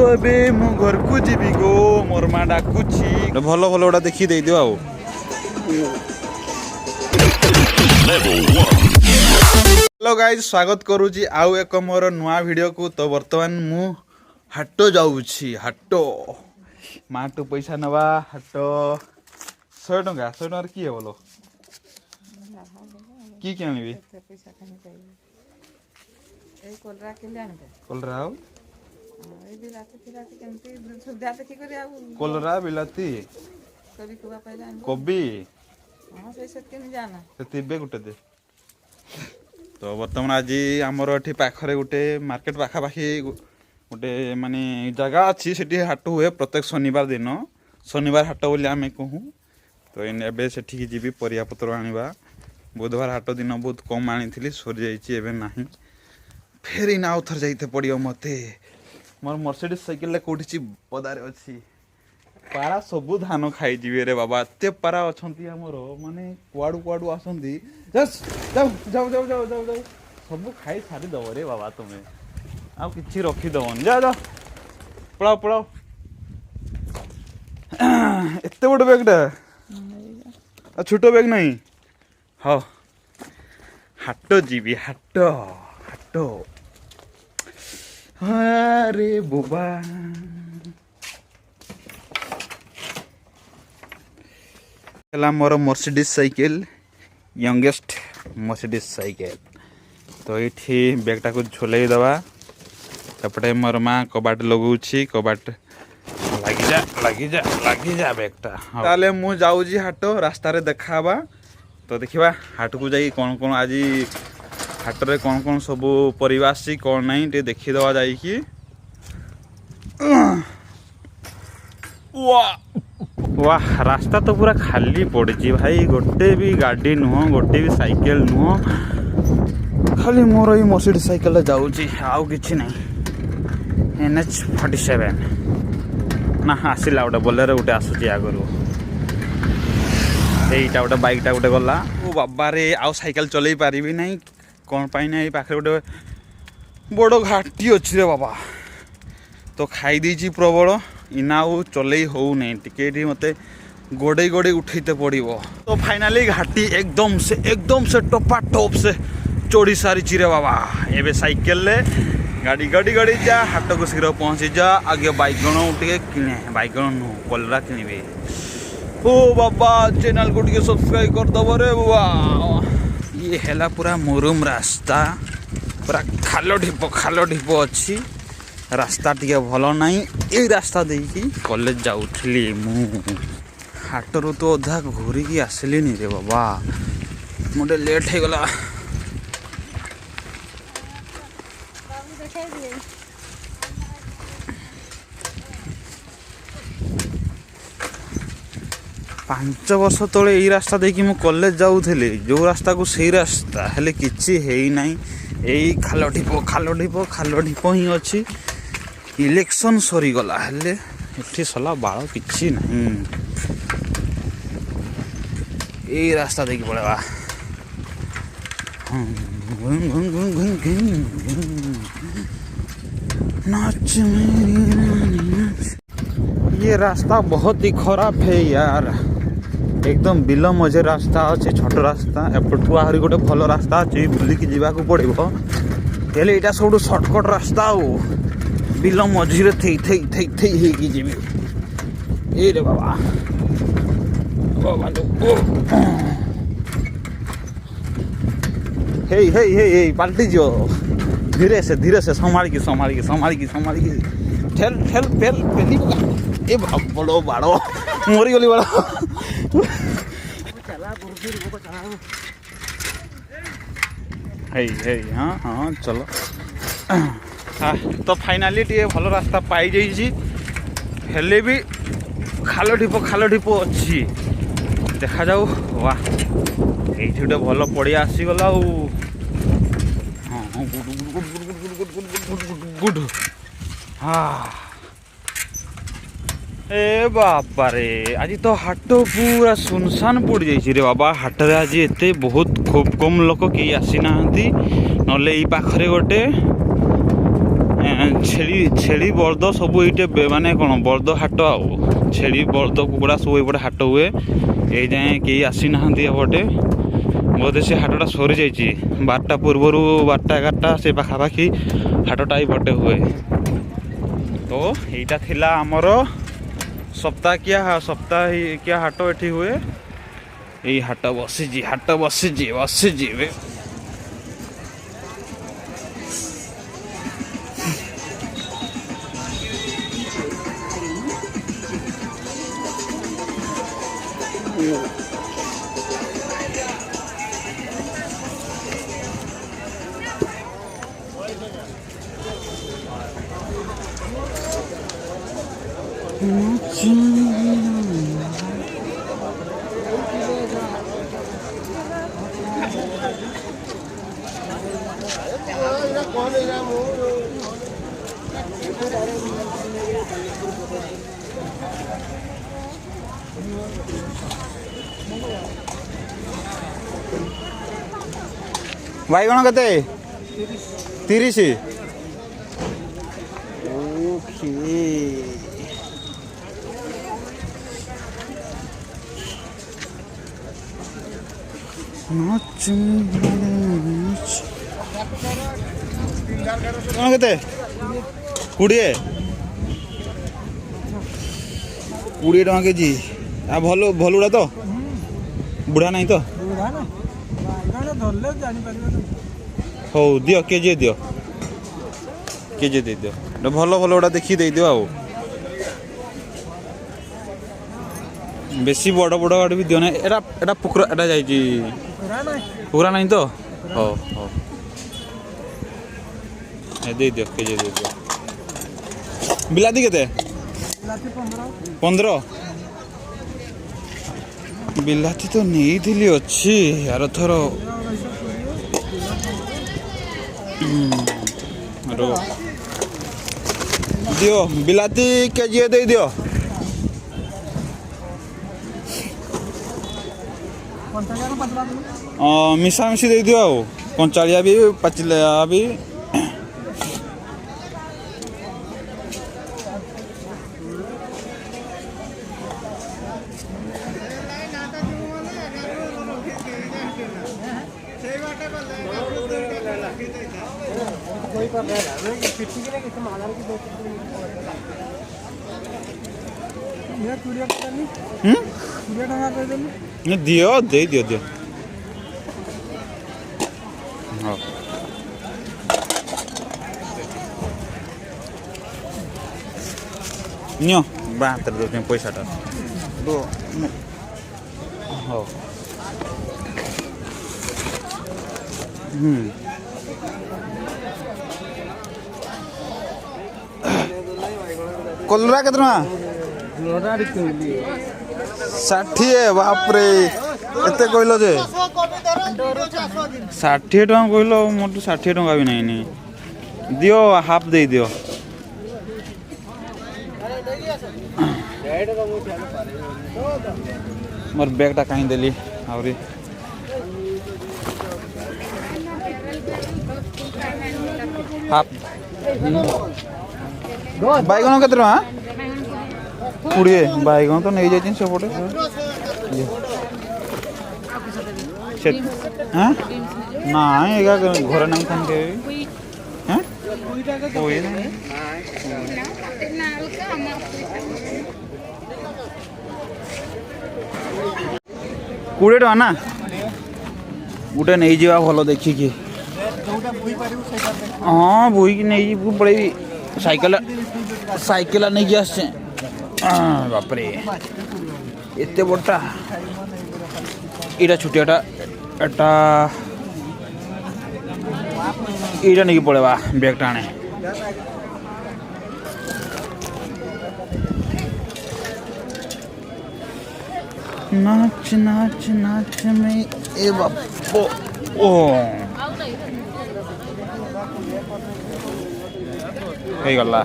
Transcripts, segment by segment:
तो एबे मो घर को जीवी गो मोर माँ डाकुची भल भल गोटा देखी दे दियो आउ हेलो गाइज स्वागत करूची आउ एक मोर नुआ वीडियो को। तो वर्तमान मु हाटो जाऊची हाटो माँ टू पैसा नवा हाटो 100 टका किए बोलो की आनबी कलरा कलरा बिलाती कोबी गोटे दे। तो बर्तमान आज आमर ये पाखरे गोटे मार्केट पाखापाखि गोटे माने जगह अच्छी से हाट हुए प्रत्येक शनिवार दिन शनिवार हाट बोली आम कहूँ। तो एबे से जी परियापत्र आनिबा बुधवार हाट दिन बहुत कम आनी सरी जाइए ना फेर इना आउ थर जाइते पड़ो मते मोर मर्सिडीज साइकेल कौटी पदारे अच्छी पारा सबू धान खाई रे बाबा एत पारा अच्छा आमर माने कुआड़ू कुआड़ू आसती जाओ जाओ जाओ जाओ जाओ जाओ सब खाई सारी दब रे बाबा तुम्हें आउ कि रखीदबन जाओ जाओ पड़ाओ पड़ाओ एत बड़ बैगटा छोट बैग नहीं हाँ हाट जीवी हाट हाट अरे बोबा मोर Mercedes cycle youngest Mercedes cycle. तो ये बैगटा को झोल दवा एपटे मोर माँ कबाट लगौछि कबाट लगी जा बैगटा ताले मु जाऊजी हाट रास्ता रे देखाबा। तो देखिबा हाट को जाई कौन कौन आज हाट रे कौन कौन सब परिवा आसी कौन नहीं टे देखी दवा जाई कि वाह रास्ता तो पूरा खाली पड़ी भाई गोटे भी गाड़ी नुह गोटे भी साइकेल नुह खाली मोर ये मर्सिडीज साइकेल जाऊँगी आउ कि नहीं NH47 ना आसला गोटे बोलेरो गोटे आसूची आगु यहीटा गोटे बाइकटा गोटे गला ओ बाबा रे आउ साइकेल चलई पारि नहीं कौन पाई ना पाखे गोटे बड़ घाटी अच्छी रे बाबा। तो खाई देछि प्रबल इना आउ चलई हो नहीं टिके मते गोड़े गोड़े उठेते पड़ो। तो फाइनाली घाटी एकदम से टपा टप से चढ़ी सारी रे बाबा। एबे साइकेल ले गाड़ी गाड़ी गाड़ी जा हाट को शीघ्र पहुँची जा आगे बैगण टे किणे बैगण नु कलरा किणवे। ओ बाबा चैनल को टे सब्सक्राइब कर दब रे बाबा। ये है पूरा मुरुम रास्ता पूरा खाल ढिप अच्छी रास्ता टी भल नाई ये रास्ता देखी कॉलेज जाऊली मु हाटरू तो अधा घूरिकी आसली रे बाबा मोटे लेट हो गला। पांच वर्ष तले यही रास्ता देखी मु कॉलेज जाऊली जो रास्ता को सही रास्ता हेले किछि हेई नाही यही खाल ढिप ही अच्छी। इलेक्शन सरी गला हेले एठी सला बाल किछि नहीं यही रास्ता देखी पड़ेगा। नाच ये रास्ता बहुत ही खराब है यार एकदम बिल मझे रास्ता अच्छे छोट रास्ता एपटू आहरी गोटे भल रास्ता अच्छे बुलिकी जावाक पड़ो हेले यहाँ सब सर्टकट रास्ता आउ बिल मझीरे थई थई थई थई हेकी जीवी ए रे बाबा हे हे हे हे पलटी जो धीरे से संभाल की ठेल ठेल पेल पेली ए बड़ो बाड़ो मोरी गली बड़ा हाँ हाँ चलो हाँ। तो फाइनाली टे भल रास्ता पाई जाइए हेले भी खाल ढिप अच्छी देखा जाऊ वाह ये गोटे भल पड़िया आसीगला हाँ गुड हाँ ए बाबा रे आज तो हाट पूरा सुनसान पड़ जाइए रे बाबा। हाट रे आज एते बहुत खूब कम लोक कई आसी ना नले ई पाखरे गोटे छेली बर्द सब ये माने कौन बर्द हाट आउ छेली बर्द कुकुड़ा सब ये हाट हुए ये जाए कहीं आसी ना एपटे बोधे से हाटटा सरी जाइए 12टा पूर्वर 12टा 11टा से पाखापाखि हाटटा ये हुए। तो यहाँ थिला आमर सप्ताहिया हाट ये हुए यही हाट बसी बाइगण केते 30 केते 20 टका केजी आ भलुड़ा तो बुढ़ा नहीं तो हो दियो केजी दे दियो भल गुड़ा देखी दे दियो आओ बेसी बड़ गाड़ी भी दियो ना एटा पुकरा एटा जाइजी पुकरा नहीं तो हो दे दियो केजी दे दियो। बिलाती केते 15 बिलाती तो नहीं थी अच्छी यार थर दियो बिलाती केजी दे दियो मिशा मिशी दे दियो आओ कंचालिया भी पचलिया भी दियो दे दियो हाँ नियो बाहर दे पैसाटा दो हाँ कलरा के 60 बापरे एते कहलो जे 60 टका कहलो मोर 60 टका भी नहीं दियो हाफ दे दियो मोर बैगटा कहीं देली आउरी हाफ बैगन केते टका 20 बैगन तो नहीं जाइछिन सेपटे हाँ ना एगा घर नहीं थान के हैं कोई नहीं 20 टका ना गोटे नहीं जा भल देखिकी हाँ बोई की नहीं पड़े साइकेल नहीं कि आसे बापरे एते बड़टा इटा छुटियाटा एटा इटा नहीं पड़ेगा बैग टाणे नाच नाच नाच में ए बापो ओ हे गल्ला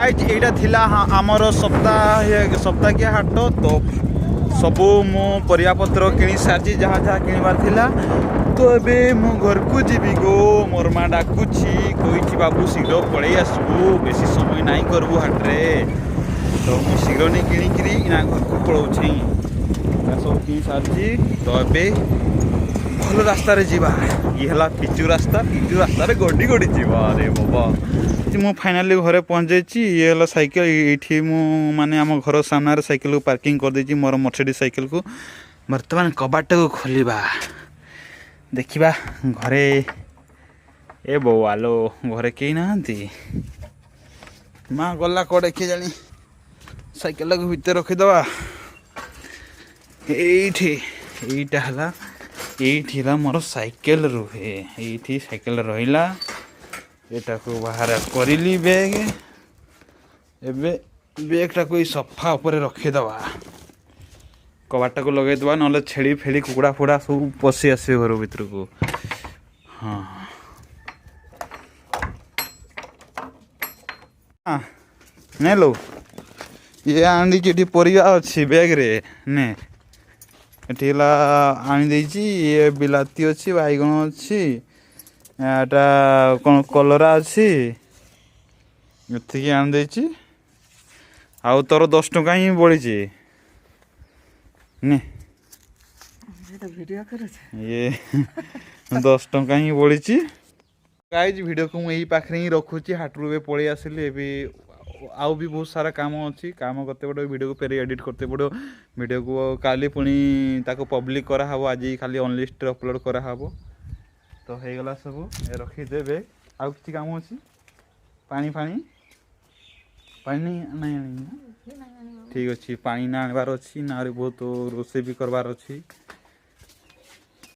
यहाँ थिला आमर सप्ताहिया हाट तो सबू मो परियापत्र किणी सारी जहाँ जहाँ किणवार थिला तो एबे मो घर को जीवी गो मोर माँ डाकुची कही बाबू शीघ्र पलि आसबू बेसी समय नहीं करबू हाट्रे तो मु शीघ्र नहीं किणिकी इना घर को पलाऊँ सब किणी सारी तो ए भल रास्तार जीवा ये है पिचु रास्ता गड्डी गड्डी जीवा अरे बाबा मु फाइनाली घरे पहुँच जाइए ये है साइकिल ये माने आम घर सामने साइकिल को पार्किंग कर देछि मोर मर्सिडीज साइकिल को बर्तमान कबाट को खोलिबा देखिबा घरे ए बो आलो घरे कई नाहंती माँ गला कड़े किए जानी साइकिल को भितर रखीदबा एईटा हला ये मोर साइकिल रुहे ये साइकिल रहा एटा को बाहर करिली बैग एबे बैगटा को सफा ऊपर रखीदबा कबाटा को लगेदबा ना छेड़ी फेड़ी कुकुड़ा फुड़ा सब पशि आसे घर भीतर को हाँ नहीं लो ये आनी जी परिया अच्छी बैग रे ने एला आनी ये बिलाती अच्छी बैगण अच्छी एटा कौन कलरा अच्छी एतिकी आनी देछि आउ तोर 10 टका ही बढ़ी ने ये 10 टका ही बढ़ी गाइज वीडियो को मुझे पाखे ही रखुची हाटरू पलि आसिली भी आउ भी बहुत सारा काम अच्छी काम करते पड़ो वीडियो को फेर एडिट करते पड़ो वीडियो को काली पुणी ताको पब्लिक करा हबो आज खाली अनलिस्ट अपलोड करा हबो तो हो गला सब रखीदेवे आउ कि काम अच्छी पानी फानी पानी नहीं ठीक अच्छे पानी ना आनबार अच्छी ना बहुत रोसे भी करबार अच्छी